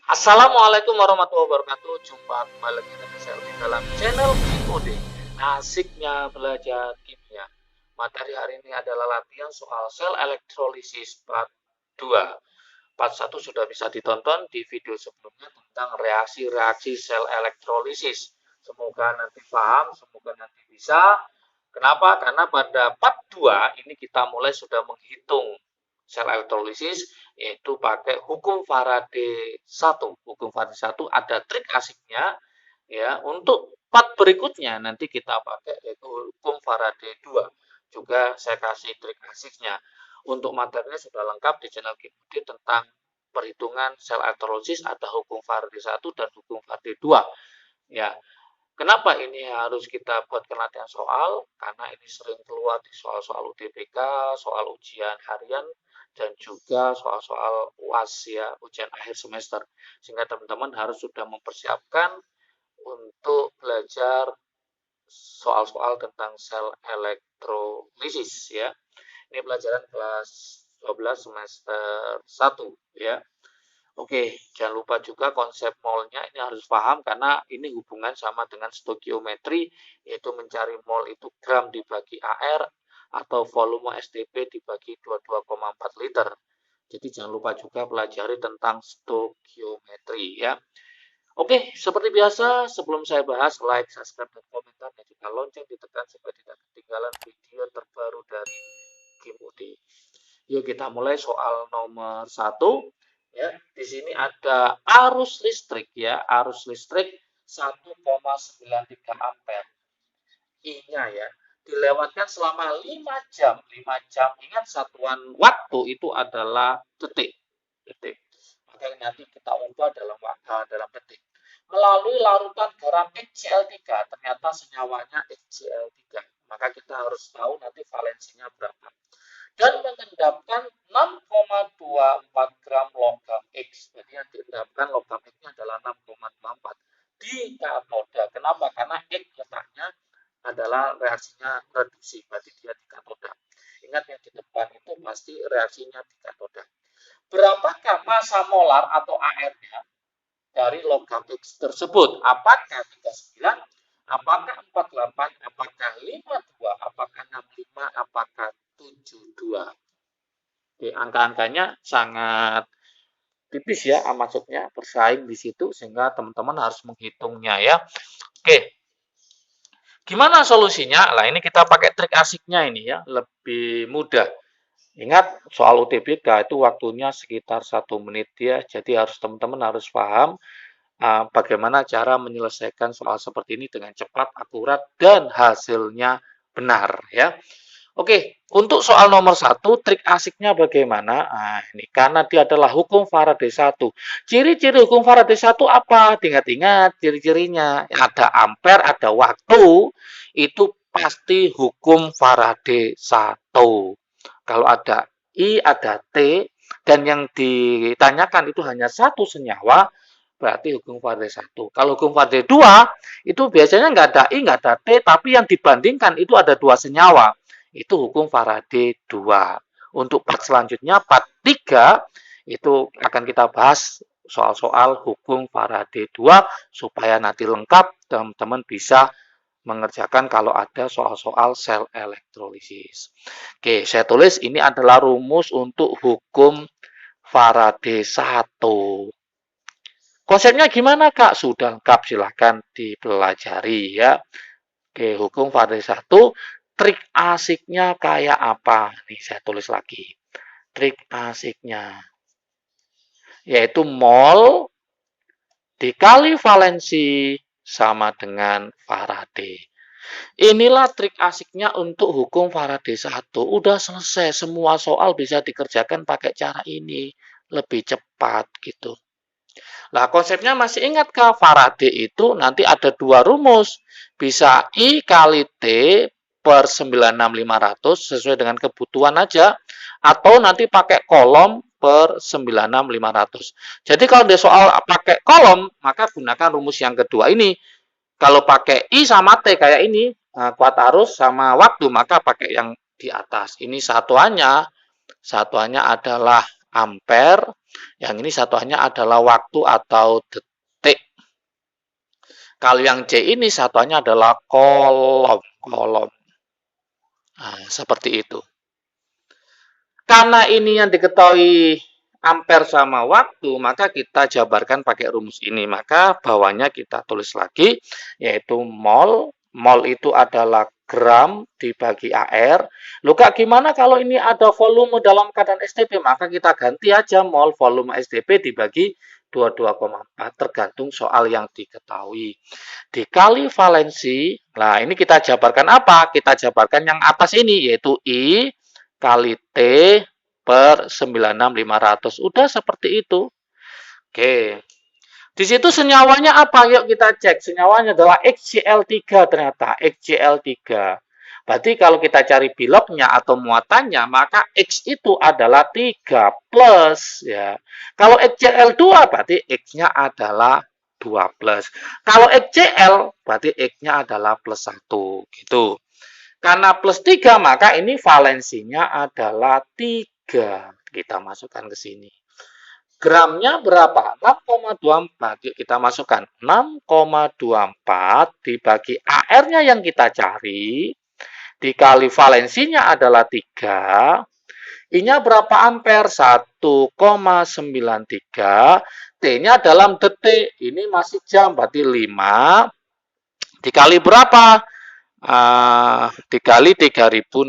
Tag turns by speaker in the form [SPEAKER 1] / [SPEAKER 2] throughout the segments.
[SPEAKER 1] Assalamualaikum warahmatullahi wabarakatuh. Jumpa kembali lagi dengan saya di dalam channel KIMUD. Asiknya belajar kimia. Materi hari ini adalah latihan soal sel elektrolisis part 2. Part 1 sudah bisa ditonton di video sebelumnya tentang reaksi-reaksi sel elektrolisis. Semoga nanti paham, semoga nanti bisa. Kenapa? Karena pada part 2 ini kita mulai sudah menghitung sel elektrolisis, yaitu pakai hukum Faraday 1. Hukum Faraday 1 ada trik asiknya ya. Untuk part berikutnya nanti kita pakai yaitu hukum Faraday 2. Juga saya kasih trik asiknya. Untuk materinya sudah lengkap di channel KIMUD tentang perhitungan sel elektrolisis, ada hukum Faraday 1 dan hukum Faraday 2 ya. Kenapa ini harus kita buat latihan soal? Karena ini sering keluar di soal-soal UTBK, soal ujian harian, dan juga soal-soal UAS ya, ujian akhir semester. Sehingga teman-teman harus sudah mempersiapkan untuk belajar soal-soal tentang sel elektrolisis ya. Ini pelajaran kelas 12 semester 1 ya. Oke, jangan lupa juga konsep molnya ini harus paham karena ini hubungan sama dengan stokiometri, yaitu mencari mol itu gram dibagi AR atau volume STP dibagi 22,4 liter. Jadi jangan lupa juga pelajari tentang stokiometri ya. Oke, seperti biasa sebelum saya bahas, like, subscribe, dan komentar, dan juga lonceng ditekan supaya tidak ketinggalan video terbaru dari KIMUD. Yuk kita mulai soal nomor 1. Ya, di sini ada arus listrik ya, arus listrik 1,93 ampere. I-nya ya, dilewatkan selama 5 jam. 5 jam, ingat satuan waktu itu adalah detik. Detik. Maka nanti kita ubah dalam detik. Melalui larutan garam HCl3, ternyata senyawanya HCl3. Maka kita harus tahu nanti valensinya berapa. Dan mengendapkan 6,24 gram logam X. Jadi yang diendapkan logam X-nya adalah 6,24 di katoda. Kenapa? Karena X letaknya adalah reaksinya reduksi, berarti dia di katoda. Ingat yang di depan itu pasti reaksinya di katoda. Berapakah massa molar atau AR-nya dari logam X tersebut? Apakah 39, apakah 48, apakah 52, apakah 65, apakah 72. Oke, angka-angkanya sangat tipis ya, maksudnya bersaing di situ sehingga teman-teman harus menghitungnya ya. Oke. Gimana solusinya? Nah, ini kita pakai trik asiknya ini ya, lebih mudah. Ingat soal UTBK itu waktunya sekitar 1 menit ya. Jadi teman-teman harus paham bagaimana cara menyelesaikan soal seperti ini dengan cepat, akurat, dan hasilnya benar ya. Oke, untuk soal nomor 1, trik asiknya bagaimana? Nah, ini karena dia adalah hukum Faraday 1. Ciri-ciri hukum Faraday 1 apa? Ingat-ingat ciri-cirinya. Ada ampere, ada waktu, itu pasti hukum Faraday 1. Kalau ada I, ada T, dan yang ditanyakan itu hanya satu senyawa, berarti hukum Faraday 1. Kalau hukum Faraday 2, itu biasanya nggak ada I, nggak ada T, tapi yang dibandingkan itu ada 2 senyawa. Itu hukum Faraday 2. Untuk part selanjutnya, part 3, itu akan kita bahas soal-soal hukum Faraday 2, supaya nanti lengkap, teman-teman bisa mengerjakan kalau ada soal-soal sel elektrolisis. Oke, saya tulis ini adalah rumus untuk hukum Faraday 1. Konsepnya gimana, Kak? Sudah lengkap, silahkan dipelajari ya. Oke, hukum Faraday 1, trik asiknya kayak apa? Nih, saya tulis lagi. Trik asiknya yaitu mol dikali valensi sama dengan Faraday. Inilah trik asiknya untuk hukum Faraday 1. Udah selesai, semua soal bisa dikerjakan pakai cara ini. Lebih cepat gitu. Nah, konsepnya masih ingat Kak? Faraday itu nanti ada 2 rumus. Bisa I kali T per 96500 sesuai dengan kebutuhan aja. Atau nanti pakai kolom per 96500. Jadi kalau di soal pakai kolom, maka gunakan rumus yang kedua ini. Kalau pakai I sama T kayak ini, kuat arus sama waktu, maka pakai yang di atas. Ini satuannya adalah ampere, Yang ini satuannya adalah waktu atau detik. Kalau yang C ini satuannya adalah kolom. Nah, seperti itu. Karena ini yang diketahui ampere sama waktu, maka kita jabarkan pakai rumus ini. Maka bawahnya kita tulis lagi, yaitu mol. Mol itu adalah gram dibagi AR. Loh Kak, gimana kalau ini ada volume dalam keadaan STP? Maka kita ganti aja mol volume STP dibagi 22,4 tergantung soal yang diketahui. Dikali valensi, nah ini kita jabarkan apa? Kita jabarkan yang atas ini, yaitu I kali T per 96500. Udah seperti itu. Oke. Di situ senyawanya apa? Yuk kita cek. Senyawanya adalah XCl3 ternyata. XCl3. Berarti kalau kita cari biloknya atau muatannya, maka X itu adalah 3 plus. Ya. Kalau XCl2 berarti X-nya adalah 2 plus. Kalau XCl berarti X-nya adalah plus 1. Gitu. Karena plus 3, maka ini valensinya adalah 3. Kita masukkan ke sini. Gramnya berapa? 6,24. Yuk kita masukkan. 6,24 dibagi AR-nya yang kita cari. Dikali valensinya adalah 3. I-nya berapa ampere? 1,93. T-nya dalam detik. Ini masih jam, berarti 5. Dikali berapa? Dikali 3.600.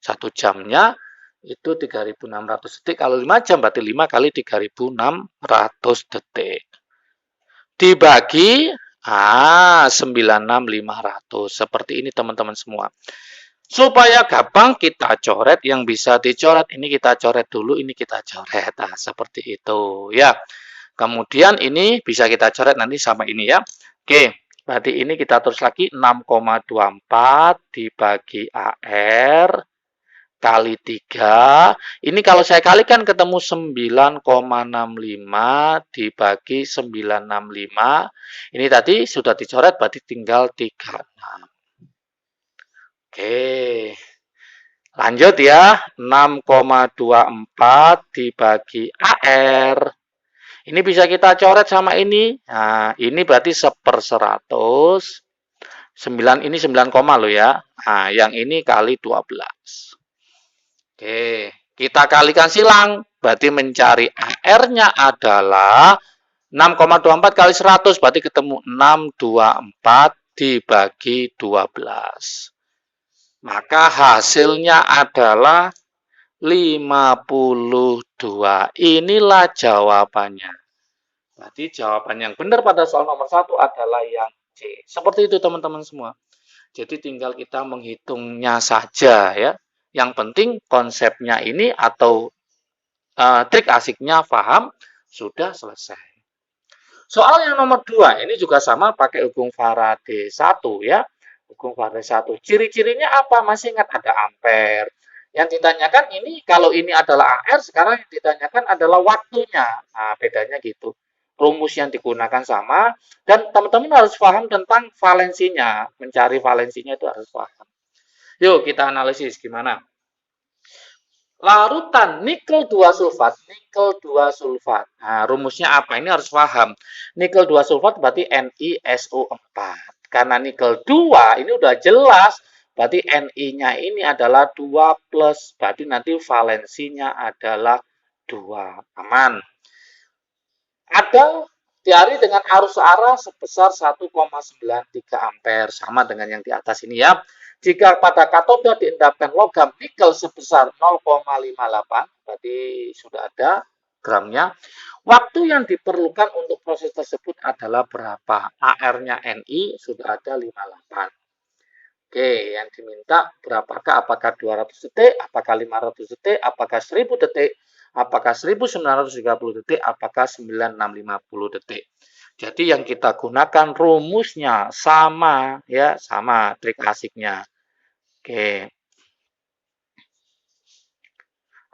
[SPEAKER 1] 1 jamnya itu 3.600 detik. Kalau 5 jam berarti 5 kali 3.600 detik. Dibagi 96.500. Seperti ini teman-teman semua. Supaya gampang kita coret, yang bisa dicoret ini kita coret dulu, ini kita coret. Nah, seperti itu ya. Kemudian ini bisa kita coret nanti sama ini ya. Oke. Berarti ini kita tulis lagi 6,24 dibagi AR kali 3. Ini kalau saya kalikan ketemu 9,65 dibagi 965. Ini tadi sudah dicoret berarti tinggal 36. Oke. Lanjut ya. 6,24 dibagi AR. Ini bisa kita coret sama ini. Nah, ini berarti 1/100. 9 ini 9 koma loh ya. Nah, yang ini kali 12. Oke, kita kalikan silang. Berarti mencari AR-nya adalah 6,24 kali 100. Berarti ketemu 624 dibagi 12. Maka hasilnya adalah 52. Inilah jawabannya. Berarti jawaban yang benar pada soal nomor 1 adalah yang C. Seperti itu teman-teman semua. Jadi tinggal kita menghitungnya saja ya. Yang penting konsepnya ini atau trik asiknya paham, sudah selesai. Soal yang nomor 2, ini juga sama pakai hukum Faraday 1 ya. Hukum Faraday 1. Ciri-cirinya apa? Masih ingat ada ampere. Yang ditanyakan ini, kalau ini adalah AR, sekarang yang ditanyakan adalah waktunya. Nah, bedanya gitu. Rumus yang digunakan sama, dan teman-teman harus paham tentang valensinya. Mencari valensinya itu harus paham. Yuk, kita analisis gimana. Larutan nikel 2 sulfat, nikel 2 sulfat. Nah, rumusnya apa? Ini harus paham. Nikel 2 sulfat berarti NiSO4. Karena nikel 2 ini udah jelas, berarti Ni-nya ini adalah 2 plus. Berarti nanti valensinya adalah 2. Aman. Ada diari dengan arus arah sebesar 1,93 ampere. Sama dengan yang di atas ini ya. Jika pada katoda diendapkan logam nikel sebesar 0,58, berarti sudah ada gramnya. Waktu yang diperlukan untuk proses tersebut adalah berapa? AR-nya Ni sudah ada 58. Oke, yang diminta berapakah? Apakah 200 detik? Apakah 500 detik? Apakah 1000 detik? Apakah 1930 detik? Apakah 9650 detik? Jadi yang kita gunakan rumusnya sama ya, sama trik asiknya. Oke.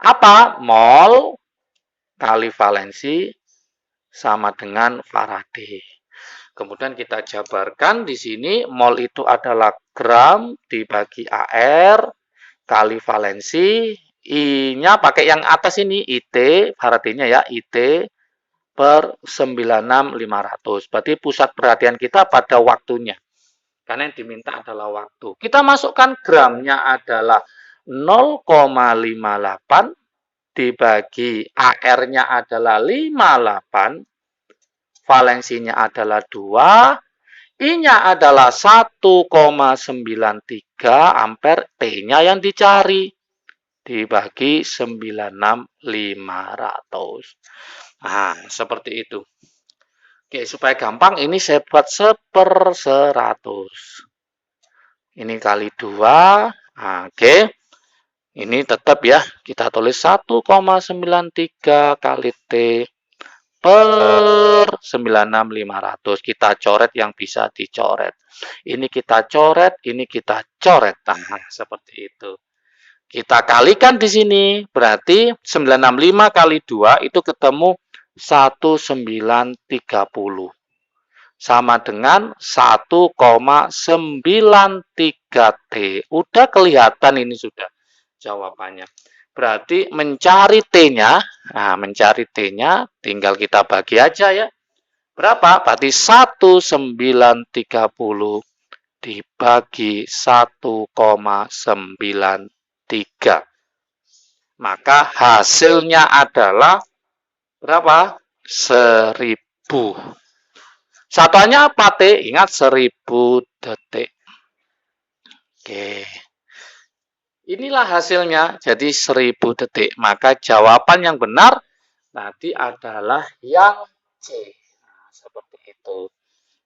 [SPEAKER 1] Apa? Mol kali valensi sama dengan Faraday. Kemudian kita jabarkan di sini mol itu adalah gram dibagi AR kali valensi. I-nya pakai yang atas ini, IT, Faradinya ya, IT per 96.500. Berarti pusat perhatian kita pada waktunya. Karena yang diminta adalah waktu. Kita masukkan gramnya adalah 0,58 dibagi AR-nya adalah 58, valensinya adalah 2, I-nya adalah 1,93 ampere, T-nya yang dicari. Dibagi 96.500. Nah, seperti itu. Oke, supaya gampang, ini saya buat 1/100. Ini kali 2. Nah, oke. Ini tetap ya, kita tulis 1,93 kali T per 96.500. Kita coret yang bisa dicoret. Ini kita coret, ini kita coret. Nah, seperti itu. Kita kalikan di sini, berarti 965 kali 2 itu ketemu 1930. Sama dengan 1,93 T. Udah kelihatan ini sudah jawabannya. Berarti mencari T-nya, nah mencari T-nya tinggal kita bagi aja ya. Berapa? Berarti 1930 dibagi 1,93. Maka hasilnya adalah berapa? 1000. Satuannya apa, T? Ingat 1000 detik. Oke. Inilah hasilnya. Jadi 1000 detik. Maka jawaban yang benar nanti adalah yang C. Nah, seperti itu.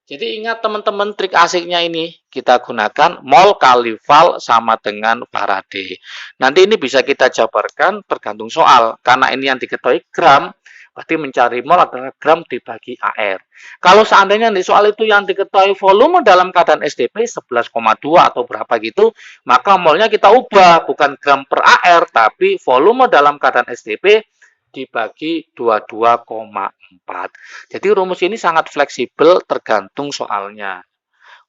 [SPEAKER 1] Jadi ingat teman-teman, trik asiknya ini kita gunakan mol kali val sama dengan Faraday. Nanti ini bisa kita jabarkan tergantung soal. Karena ini yang diketahui gram, berarti mencari mol adalah gram dibagi AR. Kalau seandainya di soal itu yang diketahui volume dalam keadaan SDP 11,2 atau berapa gitu, maka molnya kita ubah, bukan gram per AR, tapi volume dalam keadaan SDP dibagi 22,4. Jadi rumus ini sangat fleksibel tergantung soalnya.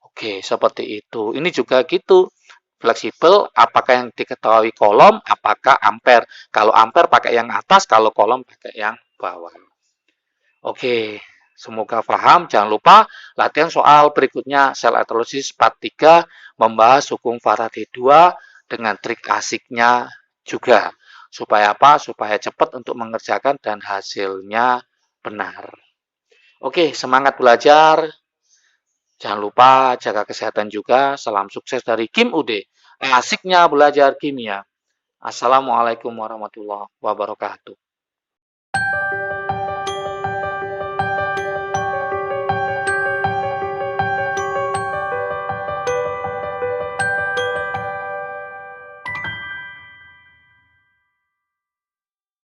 [SPEAKER 1] Oke, seperti itu. Ini juga gitu. Fleksibel, apakah yang diketahui kolom, apakah ampere. Kalau ampere pakai yang atas, kalau kolom pakai yang bawah. Oke, semoga paham. Jangan lupa latihan soal berikutnya sel elektrolisis part 3 membahas hukum Faraday 2 dengan trik asiknya juga. Supaya apa? Supaya cepat untuk mengerjakan dan hasilnya benar. Oke, semangat belajar. Jangan lupa jaga kesehatan juga. Salam sukses dari Kim Ude. Asiknya belajar kimia. Assalamualaikum warahmatullahi wabarakatuh.